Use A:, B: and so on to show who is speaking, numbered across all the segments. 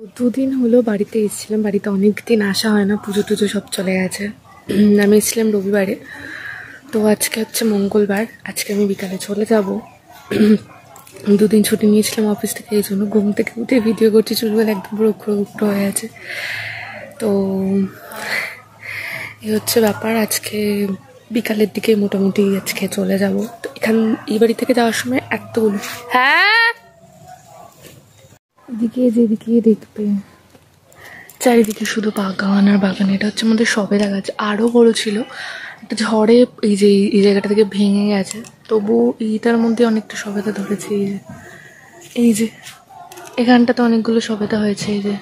A: দুদিন হলো বাড়িতে এসেছিলাম। বাড়িতে অনেক দিন আসা হয় না, পুজো টুজো সব চলে গেছে। আমি এসেছিলাম রবিবারে, তো আজকে হচ্ছে মঙ্গলবার। আজকে আমি বিকালে চলে যাব। দুদিন ছুটি নিয়েছিলাম অফিস থেকে, এই জন্য ঘুম থেকে উঠে ভিডিও করছি। চুলগুলো একদম পুরো উকড়ো উকড়ো হয়ে আছে। তো এই হচ্ছে ব্যাপার। আজকে বিকালের দিকে মোটামুটি আজকে চলে যাব। তো এই বাড়ি থেকে যাওয়ার সময় এতগুলো এদিকে যেদিকে দেখবে চারিদিকে শুধু বাগান আর বাগান। এটা হচ্ছে আমাদের সবেদা গাছ, আরও বড় ছিল। একটা ঝড়ে এই জায়গাটা থেকে ভেঙে গেছে, তবু এইটার মধ্যে অনেকটা সবেদা ধরেছে। এই যে এখানটাতে অনেকগুলো সবেদা হয়েছে। এই যে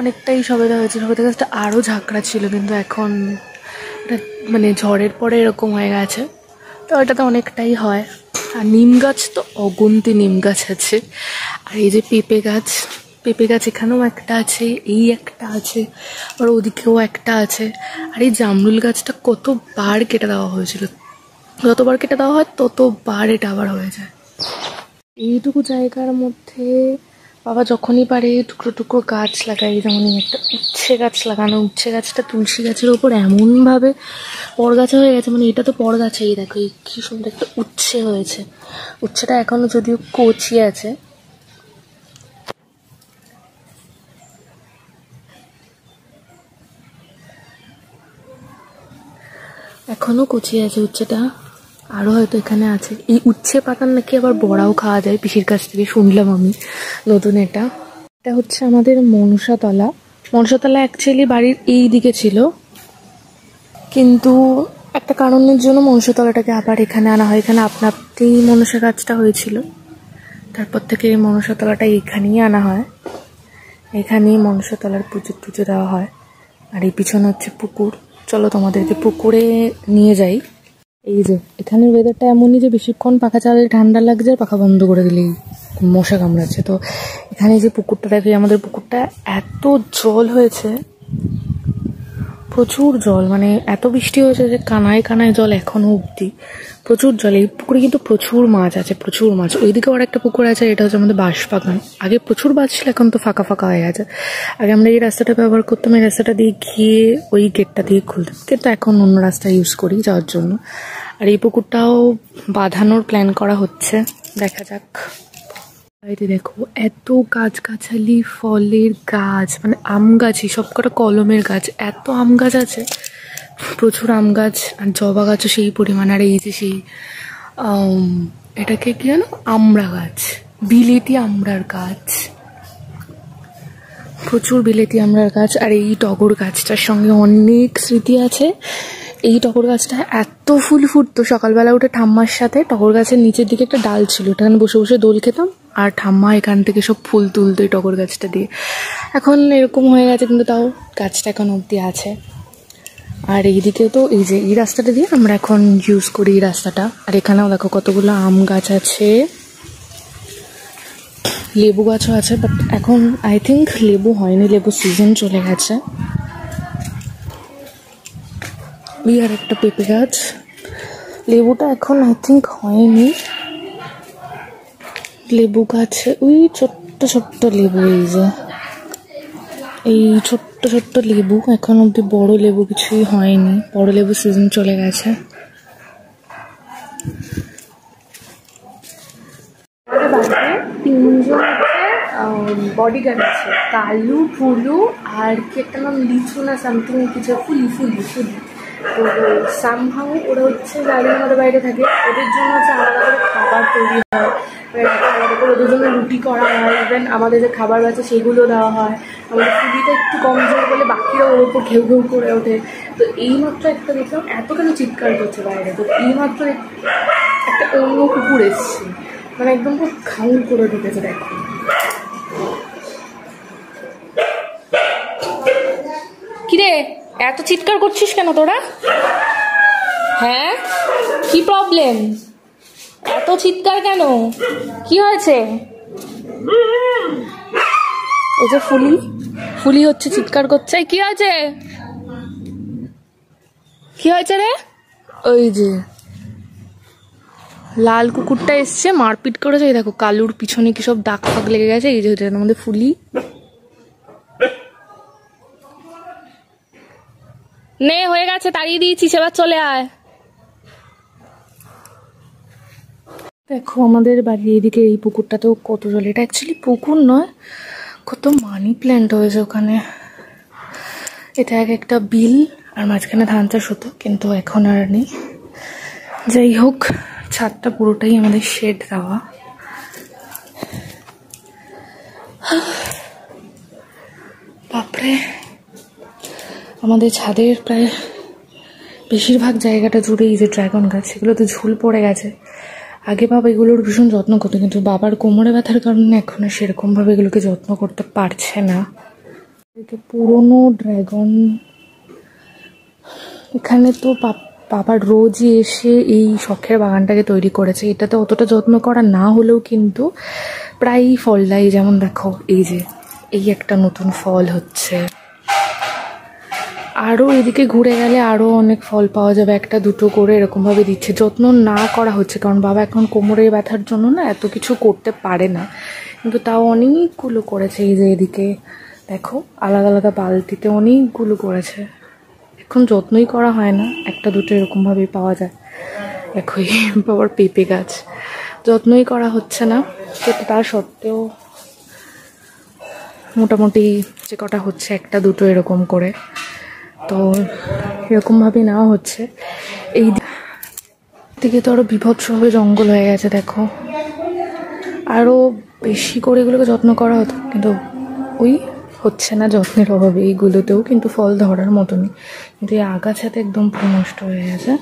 A: অনেকটাই সবেদা হয়েছে। সবেদা গাছটা আরও ঝাঁকড়া ছিল, কিন্তু এখন মানে ঝড়ের পরে এরকম হয়ে গেছে। তো এটাতে অনেকটাই হয়। আর নিম গাছ তো অগুন্তি নিম গাছ আছে। আর এই যে পেঁপে গাছ এখানেও একটা আছে, এই একটা আছে, আর ওদিকেও একটা আছে। আর এই জামরুল গাছটা কতবার কেটে দেওয়া হয়েছিল, যতবার কেটে দেওয়া হয় ততবার এটা আবার হয়ে যায়। এইটুকু জায়গার মধ্যে বাবা যখনই পারে টুকরো টুকরো গাছ লাগাই। যেমন একটা উচ্ছে গাছ লাগানো, উচ্ছে গাছটা তুলসী গাছের ওপর এমনভাবে পরগাছা হয়ে গেছে। মানে এটা তো পরগাছা, এই দেখো কি সুন্দর একটা উচ্ছে হয়েছে। উচ্ছেটা এখনো যদিও কচি আছে। এখনো কচি আছে উচ্ছেটা, আরও হয়তো এখানে আছে। এই উচ্ছে পাতার নাকি আবার বড়াও খাওয়া যায়, পিসির কাছ থেকে শুনলাম আমি নতুন। এটা হচ্ছে আমাদের মনসাতলা। মনসাতলা অ্যাকচুয়ালি বাড়ির এই দিকে ছিল, কিন্তু একটা কারণের জন্য মনসাতলাটাকে আবার এখানে আনা হয়। এখানে আপনাতেই মনসা গাছটা হয়েছিল, তারপর থেকে এই মনসাতলাটা এখানেই আনা হয়। এখানেই মনসাতলার পুজো টুজো দেওয়া হয়। আর এই পিছনে হচ্ছে পুকুর। চলো তোমাদেরকে পুকুরে নিয়ে যাই। এই যে এখানের ওয়েদারটা এমনই যে বেশিক্ষণ পাখা চালালে ঠান্ডা লাগছে, আর পাখা বন্ধ করে দিলেই মশা কামড়াচ্ছে। তো এখানে যে পুকুরটা দেখে, আমাদের পুকুরটা এত জল হয়েছে, প্রচুর জল। মানে এত বৃষ্টি হয়েছে যে কানায় কানায় জল এখনো অবধি, প্রচুর জল। এই পুকুরে কিন্তু প্রচুর মাছ আছে, প্রচুর মাছ। ওইদিকেও আর একটা পুকুর আছে, এটা হচ্ছে আমাদের বাঁশবাগান। আগে প্রচুর মাছ ছিল, এখন তো ফাঁকা ফাঁকা হয়ে গেছে। আগে আমরা এই রাস্তাটা ব্যবহার করতাম, এই রাস্তাটা দিয়ে গিয়ে ওই গেটটা দিয়ে খুলতাম, কিন্তু এখন অন্য রাস্তা ইউজ করি যাওয়ার জন্য। আর এই পুকুরটাও বাঁধানোর প্ল্যান করা হচ্ছে, দেখা যাক। বাইরে দেখো এত গাছগাছালি, ফলের গাছ, মানে আম গাছই সবকটা, কলমের গাছ, এত আম গাছ আছে, প্রচুর আম গাছ। আর জবা গাছও সেই পরিমাণ। আর এই যে সেই এটাকে কি জানো, আমড়া গাছ, বিলেতি আমড়ার গাছ, প্রচুর বিলেতি আমড়ার গাছ। আর এই টগর গাছটার সঙ্গে অনেক স্মৃতি আছে। এই টগর গাছটা এত ফুল ফুটতো, সকালবেলা উঠে ঠাম্মার সাথে টগর গাছের নিচের দিকে একটা ডাল ছিল, ওখানে বসে বসে দোল খেতাম, আর ঠাম্মা এখান থেকে সব ফুল তুলতো এই টগর গাছটা দিয়ে। এখন এরকম হয়ে গেছে, কিন্তু তাও গাছটা এখন অবধি আছে। আর এইদিকে তো এই যে এই রাস্তাটা দিয়ে আমরা এখন ইউজ করি এই রাস্তাটা। আর এখানেও দেখো কতগুলো আম গাছ আছে, লেবু গাছও আছে, বাট এখন আই থিঙ্ক লেবু হয়নি, লেবু সিজন চলে গেছে। আর একটা পেঁপে গাছ, লেবুটা এখন আই থিঙ্ক হয়নি। লেবু গাছে ওই ছোট্ট ছোট্ট লেবু, এই ছোট্ট ছোট্ট লেবু, এখন অব্দি বড় লেবু কিছুই হয়নি, বড় লেবু সিজন চলে গেছে। তিনজন বডিগার্ড আছে, কালু, ফুলু আর কি একটা নাম লিচু না সামথিং কিছু, ফুলি। তো সামহাউ ওরা হচ্ছে যারা আমাদের বাইরে থাকে, ওদের জন্য হচ্ছে আলাদা করে খাবার তৈরি হয়, আলাদা করে ওদের জন্য রুটি করা হয়। ইভেন আমাদের যে খাবার আছে সেগুলো দেওয়া হয়। আমাদের ফুলিটা একটু কমজোর বলে বাকিরা ওর উপর ঘেউ ঘেউ করে ওঠে। তো এইমাত্র একটা দেখলাম এত কেন চিৎকার করছে বাইরে। তো এইমাত্র একটা অন্য কুকুর এসছে, মানে একদম খুব খাউন করে ঢুকেছে। দেখো কিরে এত চিৎকার করছিস কেন তোরা? হ্যাঁ কি প্রবলেম, এত চিৎকার কেন, কি হয়েছে? এই যে ফুলি হচ্ছে চিৎকার করছে। কি হয়েছে, কি হয়েছে রে? ওই যে লাল কুকুরটা এসছে, মারপিট করেছে। এই দেখো কালুর পিছনে কি সব দাগ ফাগ লেগে গেছে। এই যে আমাদের ফুলি নে হয়ে গেছে, তাড়িয়ে দিয়েছি, এবার চলে আয়। দেখো আমাদের বাড়ির এদিকে এই পুকুরটাতেও কত জল। এটা অ্যাকচুয়ালি পুকুর নয়, কত মানি প্ল্যান্ট হয়েছে ওখানে। এটা একটা বিল, আর মাঝখানে ধান চাষ হতো, কিন্তু এখন আর নেই। যাই হোক, ছাদটা পুরোটাই আমাদের শেড দেওয়া। বাপরে, আমাদের ছাদের প্রায় বেশিরভাগ জায়গাটা জুড়ে এই যে ড্রাগন গাছ, সেগুলো তো ঝুল পড়ে গেছে। আগে বাবা এগুলোর ভীষণ যত্ন করতো, কিন্তু বাবার কোমরে ব্যথার কারণে এখন আর সেরকমভাবে এগুলোকে যত্ন করতে পারছে না। পুরোনো ড্রাগন, এখানে তো বাবা রোজই এসে এই শখের বাগানটাকে তৈরি করেছে। এটাতে অতটা যত্ন করা না হলেও কিন্তু প্রায়ই ফল দেয়। যেমন দেখো এই যে এই একটা নতুন ফল হচ্ছে, আরও এদিকে ঘুরে গেলে আরও অনেক ফল পাওয়া যাবে, একটা দুটো করে এরকমভাবে দিচ্ছে। যত্ন না করা হচ্ছে কারণ বাবা এখন কোমরে ব্যথার জন্য না এত কিছু করতে পারে না, কিন্তু তাও অনেকগুলো করেছে। এই যে এদিকে দেখো আলাদা আলাদা বালতিতে অনেকগুলো করেছে। এখন যত্নই করা হয় না, একটা দুটো এরকমভাবেই পাওয়া যায়। দেখো বাবার পেঁপে গাছ, যত্নই করা হচ্ছে না, কিন্তু তা সত্ত্বেও মোটামুটি যে কটা হচ্ছে একটা দুটো এরকম করে, তো এরকমভাবেই নেওয়া হচ্ছে। এই দিকে তো আরও বিভৎসভাবে জঙ্গল হয়ে গেছে। দেখো আরও বেশি করে এগুলোকে যত্ন করা হতো, কিন্তু ওই হচ্ছে না যত্নের অভাবে। এইগুলোতেও কিন্তু ফল ধরার মতনই, কিন্তু এই আগাছাতে একদম পুরো নষ্ট হয়ে গেছে।